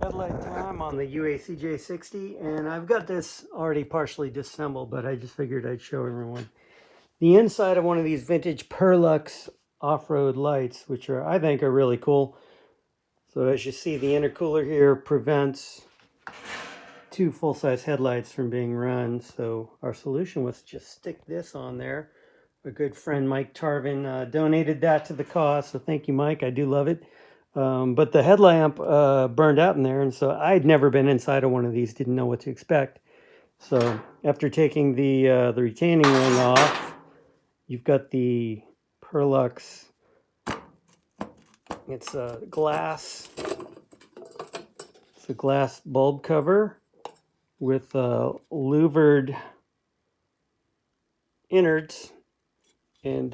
Headlight time on the UACJ6D, and I've got this already partially disassembled, but I just figured I'd show everyone the inside of one of these vintage Per-Lux off-road lights, which I think are really cool. So as you see, the intercooler here prevents two full-size headlights from being run. So our solution was to just stick this on there. A good friend, Mike Tarvin, donated that to the cause. So thank you, Mike. I do love it. But the headlamp burned out in there. And so I'd never been inside of one of these, didn't know what to expect. So after taking the retaining ring off, you've got the Per-Lux. It's a glass. It's a glass bulb cover with louvered innards, and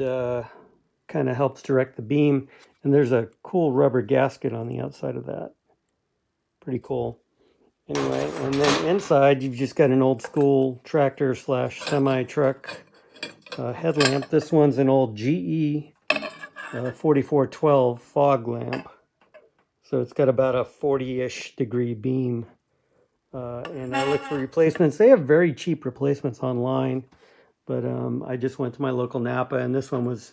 kind of helps direct the beam. And there's a cool rubber gasket on the outside of that. Pretty cool. Anyway, and then inside you've just got an old school tractor slash semi truck headlamp. This one's an old GE 4412 fog lamp. So it's got about a 40-ish degree beam. And I looked for replacements. They have very cheap replacements online. But I just went to my local Napa, and this one was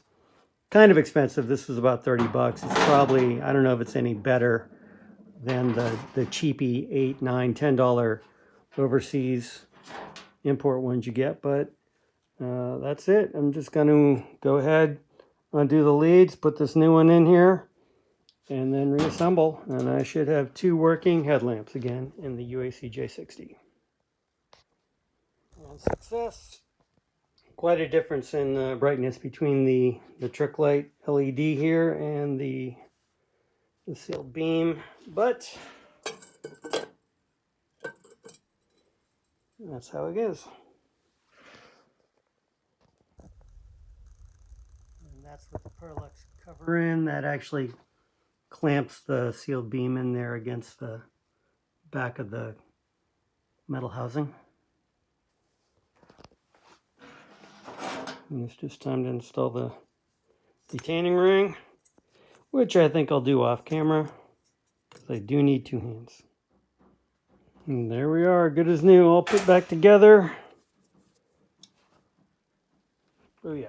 kind of expensive. This was about 30 bucks. It's probably, I don't know if it's any better than the cheapy $8, $9, $10 overseas import ones you get. But that's it. I'm just going to go ahead, undo the leads, put this new one in here, and then reassemble. And I should have two working headlamps again in the UACJ6D. And success. Quite a difference in brightness between the trick light LED here and the sealed beam, but that's how it is. And that's what the Per-Lux cover in. That actually clamps the sealed beam in there against the back of the metal housing. And it's just time to install the retaining ring, which I think I'll do off camera, because I do need two hands. And there we are, good as new, all put back together. Oh yeah.